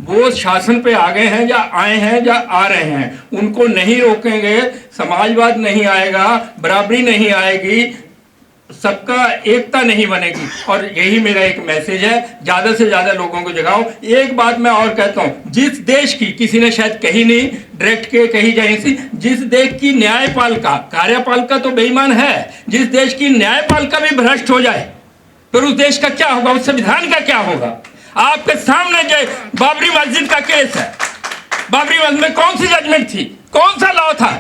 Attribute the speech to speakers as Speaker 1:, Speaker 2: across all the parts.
Speaker 1: वो शासन पे आ गए हैं या आए हैं या आ रहे हैं, उनको नहीं रोकेंगे, समाजवाद नहीं आएगा, बराबरी नहीं आएगी, सबका एकता नहीं बनेगी। और यही मेरा एक मैसेज है, ज्यादा से ज्यादा लोगों को जगाओ। एक बात मैं और कहता हूं, जिस देश की, किसी ने शायद कही नहीं, डायरेक्ट के कही जाए सी, जिस देश की न्यायपालिका, कार्यपालिका तो बेईमान है, जिस देश की न्यायपालिका भी भ्रष्ट हो जाए, फिर उस देश का क्या होगा, उस संविधान का क्या होगा? आपके सामने जो बाबरी मस्जिद का केस है, बाबरी मस्जिद में कौन सी जजमेंट थी, कौन सा लॉ था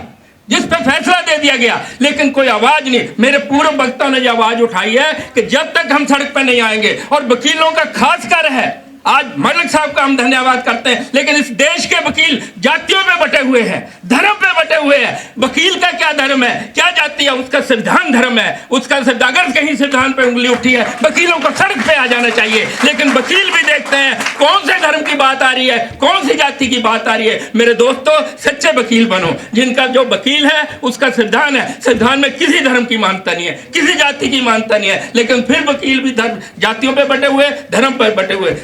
Speaker 1: जिस पे फैसला दे दिया गया, लेकिन कोई आवाज नहीं। मेरे पूर्व वक्ताओं ने जो आवाज उठाई है कि जब तक हम सड़क पर नहीं आएंगे, और वकीलों का खास कर है, आज मलिक साहब का हम धन्यवाद करते हैं, लेकिन इस देश के वकील जातियों में बटे हुए हैं, धर्म पे बटे हुए हैं। वकील का क्या धर्म है, क्या जाति है, उसका संविधान धर्म है, उसका अगर कहीं संविधान पे उंगली उठी है, वकीलों को सड़क पे आ जाना चाहिए। लेकिन वकील भी देखते हैं कौन से धर्म की बात आ रही है, कौन सी जाति की बात आ रही है। मेरे दोस्तों, सच्चे वकील बनो, जिनका जो वकील है उसका संविधान है, संविधान में किसी धर्म की मान्यता नहीं है, किसी जाति की मान्यता नहीं है, लेकिन फिर वकील भी जातियों पे बटे हुए, धर्म पर बटे हुए।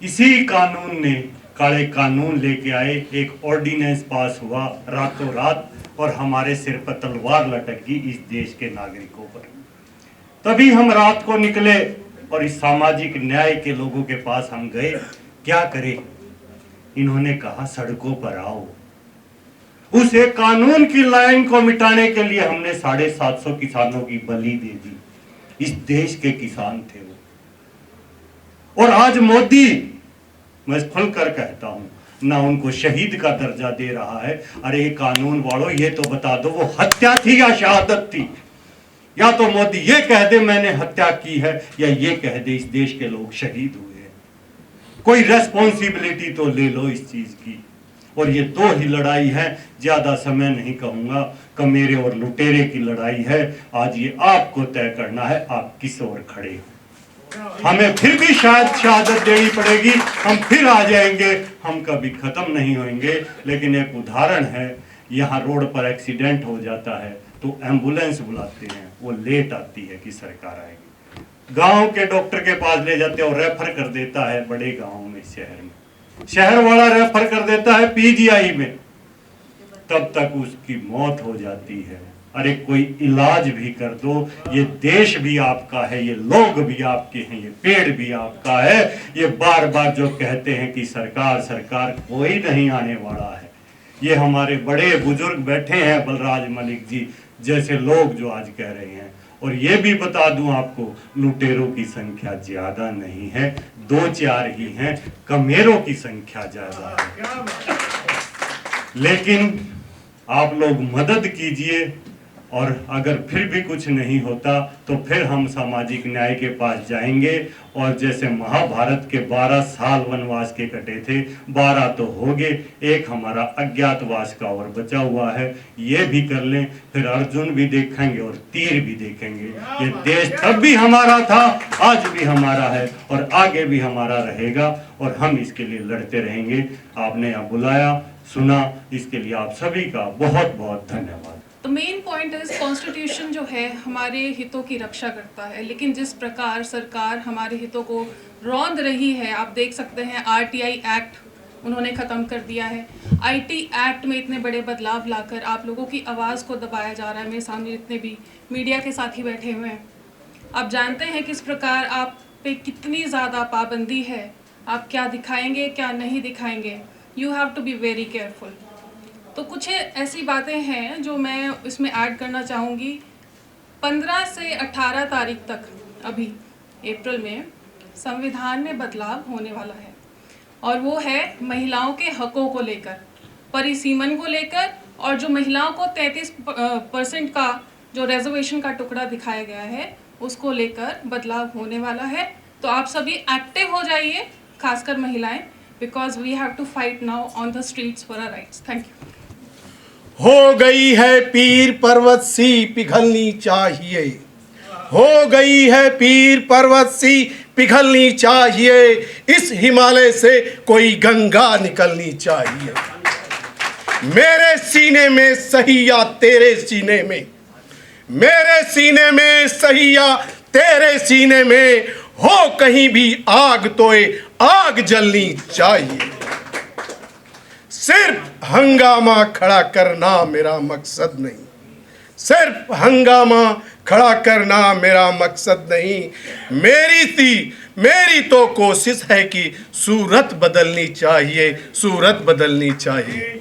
Speaker 2: इसी कानून ने, काले कानून लेके आए, एक ऑर्डिनेंस पास हुआ रातों रात, और हमारे सिर पर तलवार लटक गई इस देश के नागरिकों पर। तभी हम रात को निकले और इस सामाजिक न्याय के लोगों के पास हम गए। क्या करें? इन्होंने कहा सड़कों पर आओ। उस एक कानून की लाइन को मिटाने के लिए हमने 750 किसानों की बलि दे दी। इस देश के किसान थे वो। और आज मोदी, मैं खुलकर कहता हूं, ना उनको शहीद का दर्जा दे रहा है। अरे कानून वालों, ये तो बता दो वो हत्या थी या शहादत थी? या तो मोदी ये कह दे मैंने हत्या की है, या ये कह दे इस देश के लोग शहीद हुए हैं। कोई रेस्पॉन्सिबिलिटी तो ले लो इस चीज की। और ये दो ही लड़ाई है, ज्यादा समय नहीं कहूंगा, कमेरे और लुटेरे की लड़ाई है। आज ये आपको तय करना है आप किस ओर खड़े हो। हमें फिर भी शायद शहादत देनी पड़ेगी, हम फिर आ जाएंगे, हम कभी खत्म नहीं होंगे। लेकिन एक उदाहरण है, यहाँ रोड पर एक्सीडेंट हो जाता है तो एम्बुलेंस बुलाते हैं, वो लेट आती है कि सरकार आएगी। गांव के डॉक्टर के पास ले जाते हैं और रेफर कर देता है बड़े गांव में, शहर में, शहर वाला रेफर कर देता है पीजीआई में, तब तक उसकी मौत हो जाती है। अरे कोई इलाज भी कर दो। ये देश भी आपका है, ये लोग भी आपके हैं, ये पेड़ भी आपका है। ये बार बार जो कहते हैं कि सरकार सरकार, कोई नहीं आने वाला है। ये हमारे बड़े बुजुर्ग बैठे हैं, बलराज मलिक जी जैसे लोग जो आज कह रहे हैं। और ये भी बता दूं आपको, लुटेरों की संख्या ज्यादा नहीं है, 2-4 ही हैं, कमेरों की संख्या ज्यादा है। लेकिन आप लोग मदद कीजिए, और अगर फिर भी कुछ नहीं होता तो फिर हम सामाजिक न्याय के पास जाएंगे। और जैसे महाभारत के 12 साल वनवास के कटे थे, 12 तो हो गए, एक हमारा अज्ञातवास का और बचा हुआ है, ये भी कर लें, फिर अर्जुन भी देखेंगे और तीर भी देखेंगे। ये देश तब भी हमारा था, आज भी हमारा है, और आगे भी हमारा रहेगा, और हम इसके लिए लड़ते रहेंगे। आपने यहाँ बुलाया, सुना, इसके लिए आप सभी का बहुत बहुत धन्यवाद।
Speaker 3: तो मेन पॉइंट इज कॉन्स्टिट्यूशन जो है हमारे हितों की रक्षा करता है, लेकिन जिस प्रकार सरकार हमारे हितों को रौंद रही है, आप देख सकते हैं आरटीआई एक्ट उन्होंने ख़त्म कर दिया है। आईटी एक्ट में इतने बड़े बदलाव लाकर आप लोगों की आवाज़ को दबाया जा रहा है। मेरे सामने जितने भी मीडिया के साथी बैठे हुए हैं, आप जानते हैं किस प्रकार आप पे कितनी ज़्यादा पाबंदी है, आप क्या दिखाएंगे क्या नहीं दिखाएंगे। You have to be very careful. तो कुछ ऐसी बातें हैं जो मैं इसमें ऐड करना चाहूँगी। 15 से 18 तारीख तक, अभी अप्रैल में, संविधान में बदलाव होने वाला है, और वो है महिलाओं के हकों को लेकर, परिसीमन को लेकर, और जो महिलाओं को 33% का जो रिजर्वेशन का टुकड़ा दिखाया गया है उसको लेकर बदलाव होने वाला है। तो आप सभी एक्टिव हो जाइए, खासकर महिलाएं, because we have to fight now on the streets for our rights. Thank you.
Speaker 4: हो गई है पीर पर्वत सी पिघलनी चाहिए, हो गई है पीर पर्वत सी पिघलनी चाहिए, इस हिमालय से कोई गंगा निकलनी चाहिए। मेरे सीने में सही या तेरे सीने में, मेरे सीने में सही या तेरे सीने में, हो कहीं भी आग तोए आग जलनी चाहिए। सिर्फ हंगामा खड़ा करना मेरा मकसद नहीं, सिर्फ हंगामा खड़ा करना मेरा मकसद नहीं। मेरी तो कोशिश है कि सूरत बदलनी चाहिए, सूरत बदलनी चाहिए।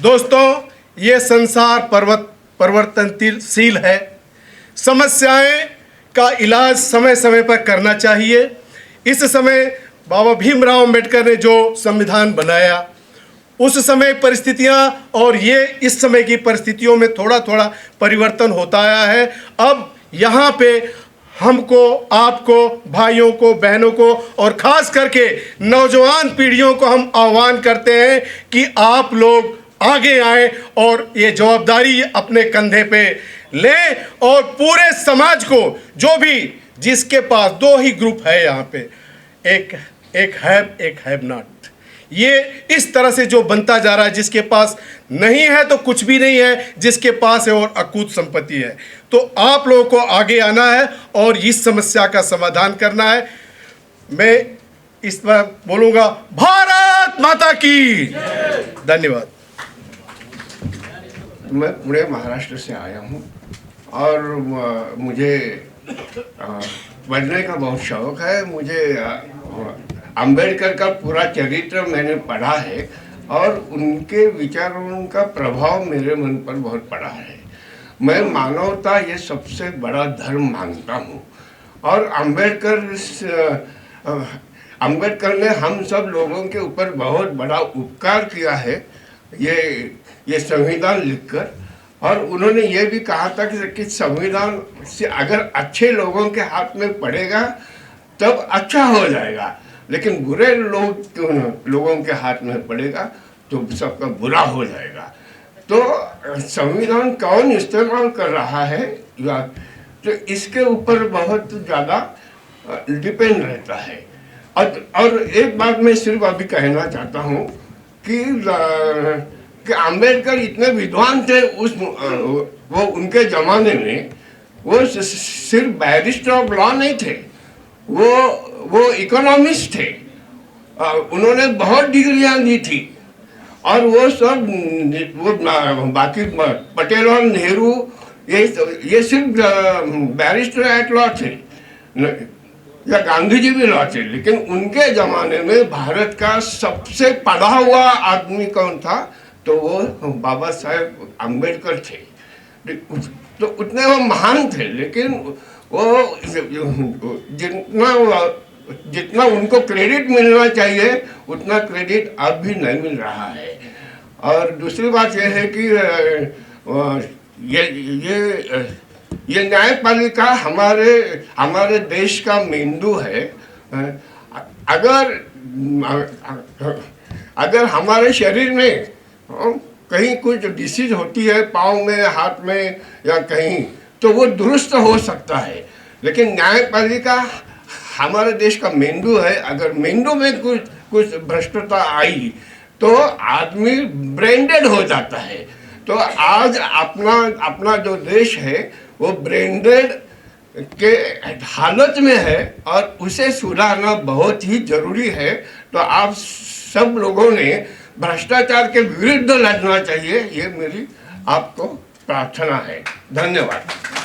Speaker 4: दोस्तों, ये संसार परिवर्तनशील है। समस्याएं का इलाज समय समय पर करना चाहिए। इस समय बाबा भीमराव अंबेडकर ने जो संविधान बनाया, उस समय परिस्थितियां और ये इस समय की परिस्थितियों में थोड़ा थोड़ा परिवर्तन होता आया है। अब यहाँ पे हमको, आपको, भाइयों को, बहनों को और ख़ास करके नौजवान पीढ़ियों को हम आह्वान करते हैं कि आप लोग आगे आएं और ये जवाबदारी अपने कंधे पे लें और पूरे समाज को, जो भी जिसके पास दो ही ग्रुप है यहाँ पे, एक हैव नॉट, ये इस तरह से जो बनता जा रहा है, जिसके पास नहीं है तो कुछ भी नहीं है, जिसके पास है और अकूत संपत्ति है। तो आप लोगों को आगे आना है और इस समस्या का समाधान करना है। मैं इस पर बोलूँगा, भारत माता की धन्यवाद।
Speaker 5: मैं पुणे महाराष्ट्र से आया हूँ और मुझे पढ़ने का बहुत शौक़ है। मुझे अंबेडकर का पूरा चरित्र मैंने पढ़ा है और उनके विचारों का प्रभाव मेरे मन पर बहुत पड़ा है। मैं मानवता ये सबसे बड़ा धर्म मानता हूँ और अंबेडकर ने हम सब लोगों के ऊपर बहुत बड़ा उपकार किया है ये संविधान लिखकर। और उन्होंने ये भी कहा था कि संविधान से अगर अच्छे लोगों के हाथ में पड़ेगा तब अच्छा हो जाएगा, लेकिन बुरे लोगों के हाथ में पड़ेगा तो सबका बुरा हो जाएगा। तो संविधान कौन इस्तेमाल कर रहा है तो इसके ऊपर बहुत ज़्यादा डिपेंड रहता है। और एक बात मैं सिर्फ अभी कहना चाहता हूँ कि अंबेडकर इतने विद्वान थे वो उनके ज़माने में, वो सिर्फ बैरिस्टर ऑफ लॉ नहीं थे, वो इकोनॉमिस्ट थे। उन्होंने बहुत डिग्रियां ली थी और वो सब बाकी पटेल और नेहरू ये सिर्फ बैरिस्टर एट लॉ थे या गांधी जी भी लॉ थे। लेकिन उनके ज़माने में भारत का सबसे पढ़ा हुआ आदमी कौन था तो वो बाबा साहेब अम्बेडकर थे। तो उतने वो महान थे, लेकिन वो जितना उनको क्रेडिट मिलना चाहिए उतना क्रेडिट अब भी नहीं मिल रहा है। और दूसरी बात यह है कि ये न्यायपालिका हमारे देश का मेंदू है। अगर हमारे शरीर में कहीं कुछ डिसीज होती है, पाँव में, हाथ में या कहीं, तो वो दुरुस्त हो सकता है। लेकिन न्यायपालिका हमारे देश का मेंदू है। अगर मेंदू में कुछ भ्रष्टता आई तो आदमी ब्रेंडेड हो जाता है। तो आज अपना जो देश है वो ब्रेंडेड के हालत में है और उसे सुधारना बहुत ही जरूरी है। तो आप सब लोगों ने भ्रष्टाचार के विरुद्ध लड़ना चाहिए, ये मेरी आपको प्रार्थना है। धन्यवाद।